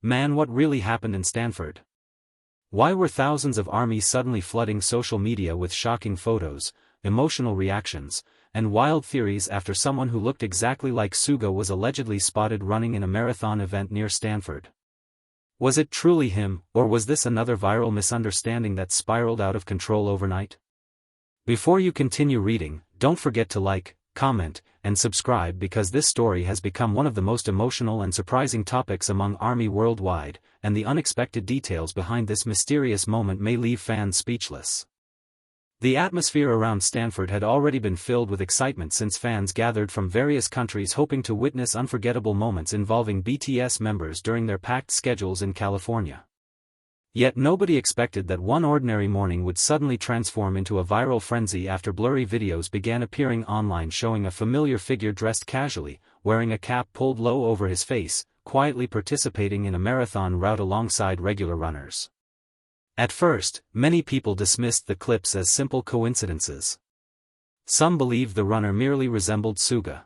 Man, what really happened in Stanford? Why were thousands of armies suddenly flooding social media with shocking photos, emotional reactions, and wild theories after someone who looked exactly like Suga was allegedly spotted running in a marathon event near Stanford? Was it truly him, or was this another viral misunderstanding that spiraled out of control overnight? Before you continue reading, don't forget to like, comment, and subscribe because this story has become one of the most emotional and surprising topics among Army worldwide, and the unexpected details behind this mysterious moment may leave fans speechless. The atmosphere around Stanford had already been filled with excitement since fans gathered from various countries hoping to witness unforgettable moments involving BTS members during their packed schedules in California. Yet nobody expected that one ordinary morning would suddenly transform into a viral frenzy after blurry videos began appearing online showing a familiar figure dressed casually, wearing a cap pulled low over his face, quietly participating in a marathon route alongside regular runners. At first, many people dismissed the clips as simple coincidences. Some believed the runner merely resembled Suga.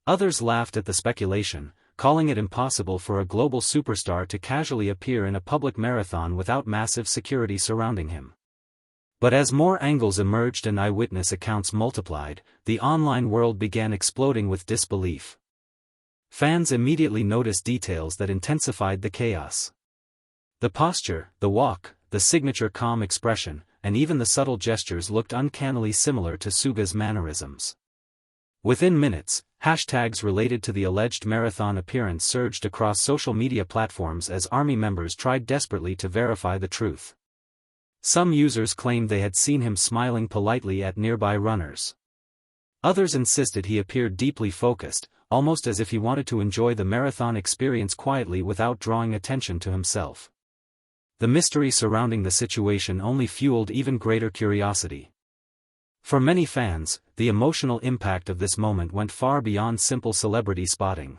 Others laughed at the speculation, calling it impossible for a global superstar to casually appear in a public marathon without massive security surrounding him. But as more angles emerged and eyewitness accounts multiplied, the online world began exploding with disbelief. Fans immediately noticed details that intensified the chaos. The posture, the walk, the signature calm expression, and even the subtle gestures looked uncannily similar to Suga's mannerisms. Within minutes, hashtags related to the alleged marathon appearance surged across social media platforms as Army members tried desperately to verify the truth. Some users claimed they had seen him smiling politely at nearby runners. Others insisted he appeared deeply focused, almost as if he wanted to enjoy the marathon experience quietly without drawing attention to himself. The mystery surrounding the situation only fueled even greater curiosity. For many fans, the emotional impact of this moment went far beyond simple celebrity spotting.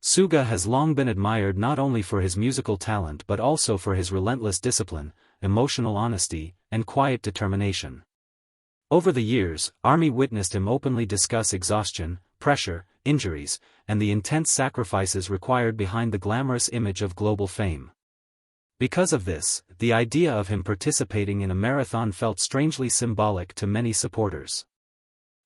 Suga has long been admired not only for his musical talent but also for his relentless discipline, emotional honesty, and quiet determination. Over the years, Army witnessed him openly discuss exhaustion, pressure, injuries, and the intense sacrifices required behind the glamorous image of global fame. Because of this, the idea of him participating in a marathon felt strangely symbolic to many supporters.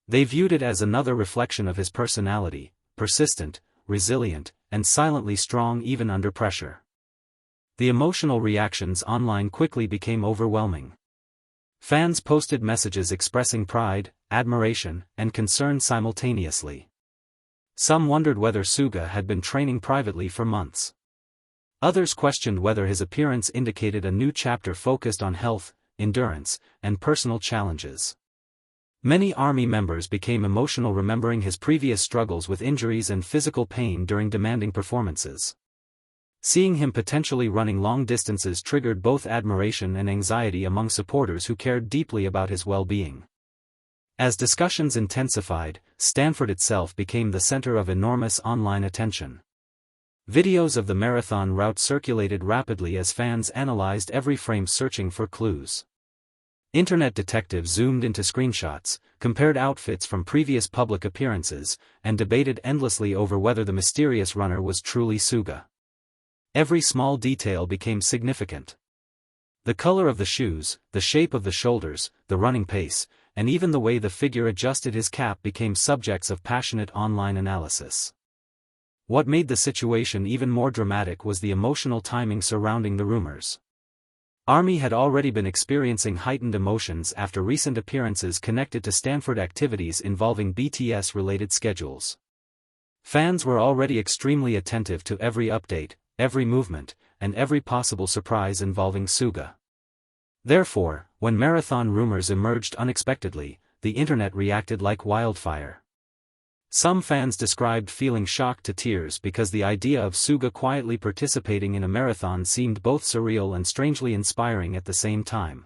They viewed it as another reflection of his personality, persistent, resilient, and silently strong even under pressure. The emotional reactions online quickly became overwhelming. Fans posted messages expressing pride, admiration, and concern simultaneously. Some wondered whether Suga had been training privately for months. Others questioned whether his appearance indicated a new chapter focused on health, endurance, and personal challenges. Many Army members became emotional remembering his previous struggles with injuries and physical pain during demanding performances. Seeing him potentially running long distances triggered both admiration and anxiety among supporters who cared deeply about his well-being. As discussions intensified, Stanford itself became the center of enormous online attention. Videos of the marathon route circulated rapidly as fans analyzed every frame searching for clues. Internet detectives zoomed into screenshots, compared outfits from previous public appearances, and debated endlessly over whether the mysterious runner was truly Suga. Every small detail became significant. The color of the shoes, the shape of the shoulders, the running pace, and even the way the figure adjusted his cap became subjects of passionate online analysis. What made the situation even more dramatic was the emotional timing surrounding the rumors. Army had already been experiencing heightened emotions after recent appearances connected to Stanford activities involving BTS-related schedules. Fans were already extremely attentive to every update, every movement, and every possible surprise involving Suga. Therefore, when marathon rumors emerged unexpectedly, the internet reacted like wildfire. Some fans described feeling shocked to tears because the idea of Suga quietly participating in a marathon seemed both surreal and strangely inspiring at the same time.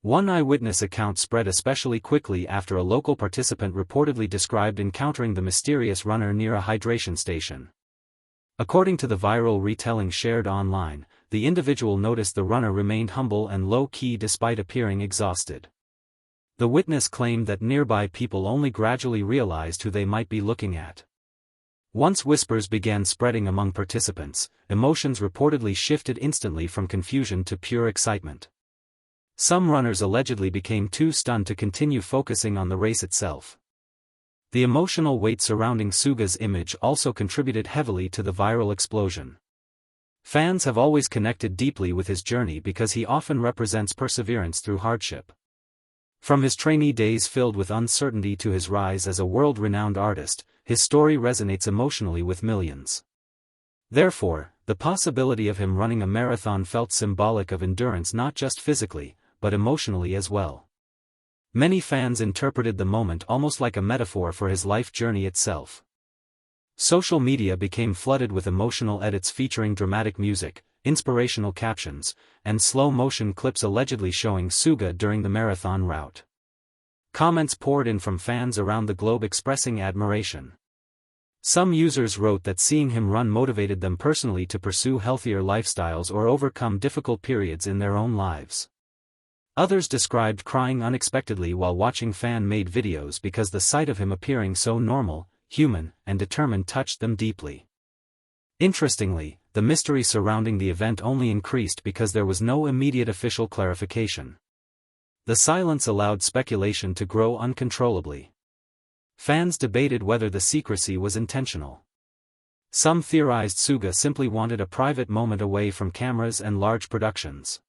One eyewitness account spread especially quickly after a local participant reportedly described encountering the mysterious runner near a hydration station. According to the viral retelling shared online, the individual noticed the runner remained humble and low-key despite appearing exhausted. The witness claimed that nearby people only gradually realized who they might be looking at. Once whispers began spreading among participants, emotions reportedly shifted instantly from confusion to pure excitement. Some runners allegedly became too stunned to continue focusing on the race itself. The emotional weight surrounding Suga's image also contributed heavily to the viral explosion. Fans have always connected deeply with his journey because he often represents perseverance through hardship. From his trainee days filled with uncertainty to his rise as a world-renowned artist, his story resonates emotionally with millions. Therefore, the possibility of him running a marathon felt symbolic of endurance not just physically, but emotionally as well. Many fans interpreted the moment almost like a metaphor for his life journey itself. Social media became flooded with emotional edits featuring dramatic music, inspirational captions, and slow-motion clips allegedly showing Suga during the marathon route. Comments poured in from fans around the globe expressing admiration. Some users wrote that seeing him run motivated them personally to pursue healthier lifestyles or overcome difficult periods in their own lives. Others described crying unexpectedly while watching fan-made videos because the sight of him appearing so normal, human, and determined touched them deeply. Interestingly, the mystery surrounding the event only increased because there was no immediate official clarification. The silence allowed speculation to grow uncontrollably. Fans debated whether the secrecy was intentional. Some theorized Suga simply wanted a private moment away from cameras and large productions.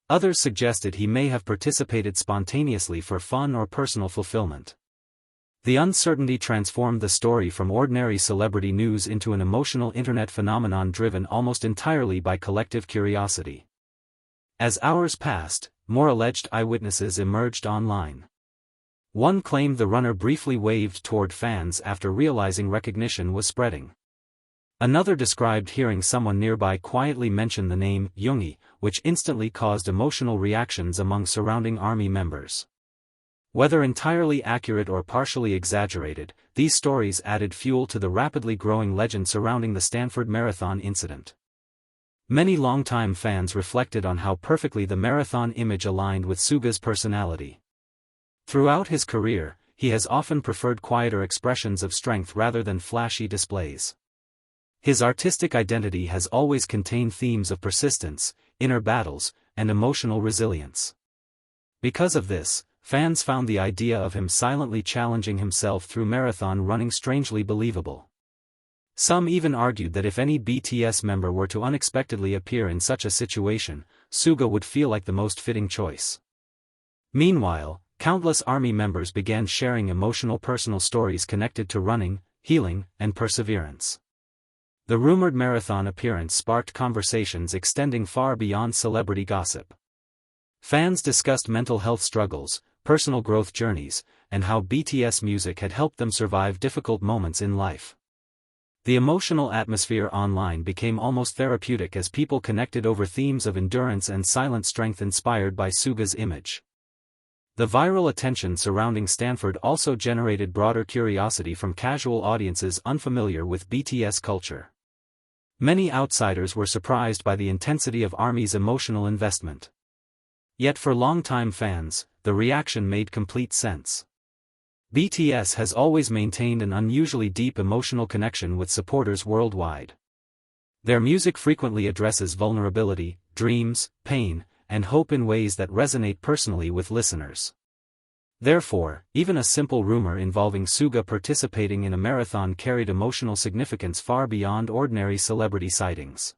Others suggested he may have participated spontaneously for fun or personal fulfillment. The uncertainty transformed the story from ordinary celebrity news into an emotional internet phenomenon driven almost entirely by collective curiosity. As hours passed, more alleged eyewitnesses emerged online. One claimed the runner briefly waved toward fans after realizing recognition was spreading. Another described hearing someone nearby quietly mention the name Yoongi, which instantly caused emotional reactions among surrounding army members. Whether entirely accurate or partially exaggerated, these stories added fuel to the rapidly growing legend surrounding the Stanford Marathon incident. Many longtime fans reflected on how perfectly the marathon image aligned with Suga's personality. Throughout his career, he has often preferred quieter expressions of strength rather than flashy displays. His artistic identity has always contained themes of persistence, inner battles, and emotional resilience. Because of this, fans found the idea of him silently challenging himself through marathon running strangely believable. Some even argued that if any BTS member were to unexpectedly appear in such a situation, Suga would feel like the most fitting choice. Meanwhile, countless army members began sharing emotional personal stories connected to running, healing, and perseverance. The rumored marathon appearance sparked conversations extending far beyond celebrity gossip. Fans discussed mental health struggles, personal growth journeys, and how BTS music had helped them survive difficult moments in life. The emotional atmosphere online became almost therapeutic as people connected over themes of endurance and silent strength inspired by Suga's image. The viral attention surrounding Stanford also generated broader curiosity from casual audiences unfamiliar with BTS culture. Many outsiders were surprised by the intensity of ARMY's emotional investment. Yet for longtime fans, the reaction made complete sense. BTS has always maintained an unusually deep emotional connection with supporters worldwide. Their music frequently addresses vulnerability, dreams, pain, and hope in ways that resonate personally with listeners. Therefore, even a simple rumor involving Suga participating in a marathon carried emotional significance far beyond ordinary celebrity sightings.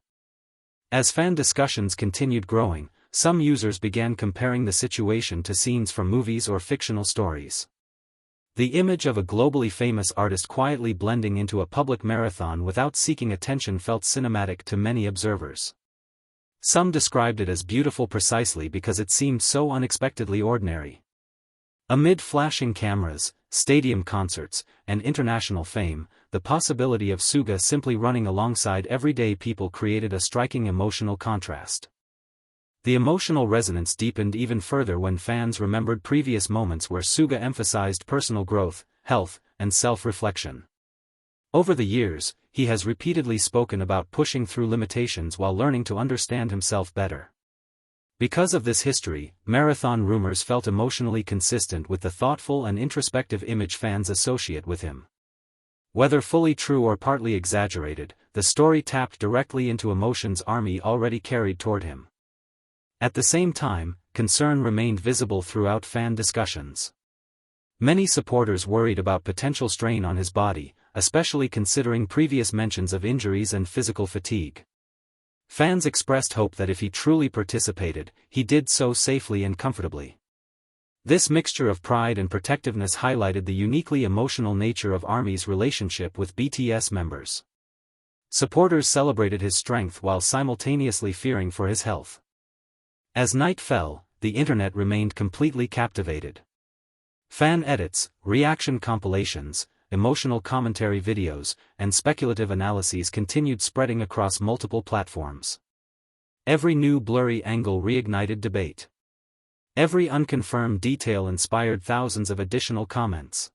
As fan discussions continued growing, some users began comparing the situation to scenes from movies or fictional stories. The image of a globally famous artist quietly blending into a public marathon without seeking attention felt cinematic to many observers. Some described it as beautiful precisely because it seemed so unexpectedly ordinary. Amid flashing cameras, stadium concerts, and international fame, the possibility of Suga simply running alongside everyday people created a striking emotional contrast. The emotional resonance deepened even further when fans remembered previous moments where Suga emphasized personal growth, health, and self-reflection. Over the years, he has repeatedly spoken about pushing through limitations while learning to understand himself better. Because of this history, marathon rumors felt emotionally consistent with the thoughtful and introspective image fans associate with him. Whether fully true or partly exaggerated, the story tapped directly into emotions ARMY already carried toward him. At the same time, concern remained visible throughout fan discussions. Many supporters worried about potential strain on his body, especially considering previous mentions of injuries and physical fatigue. Fans expressed hope that if he truly participated, he did so safely and comfortably. This mixture of pride and protectiveness highlighted the uniquely emotional nature of ARMY's relationship with BTS members. Supporters celebrated his strength while simultaneously fearing for his health. As night fell, the internet remained completely captivated. Fan edits, reaction compilations, emotional commentary videos, and speculative analyses continued spreading across multiple platforms. Every new blurry angle reignited debate. Every unconfirmed detail inspired thousands of additional comments.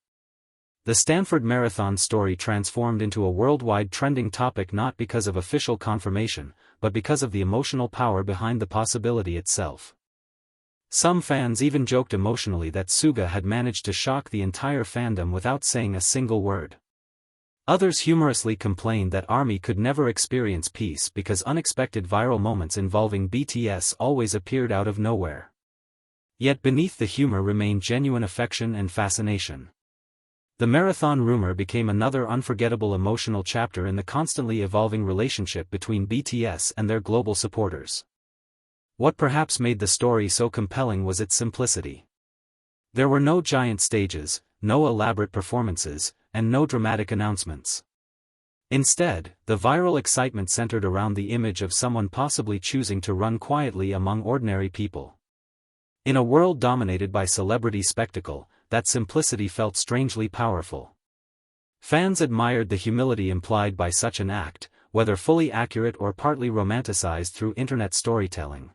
The Stanford Marathon story transformed into a worldwide trending topic not because of official confirmation, but because of the emotional power behind the possibility itself. Some fans even joked emotionally that Suga had managed to shock the entire fandom without saying a single word. Others humorously complained that ARMY could never experience peace because unexpected viral moments involving BTS always appeared out of nowhere. Yet beneath the humor remained genuine affection and fascination. The marathon rumor became another unforgettable emotional chapter in the constantly evolving relationship between BTS and their global supporters. What perhaps made the story so compelling was its simplicity. There were no giant stages, no elaborate performances, and no dramatic announcements. Instead, the viral excitement centered around the image of someone possibly choosing to run quietly among ordinary people. In a world dominated by celebrity spectacle, that simplicity felt strangely powerful. Fans admired the humility implied by such an act, whether fully accurate or partly romanticized through internet storytelling.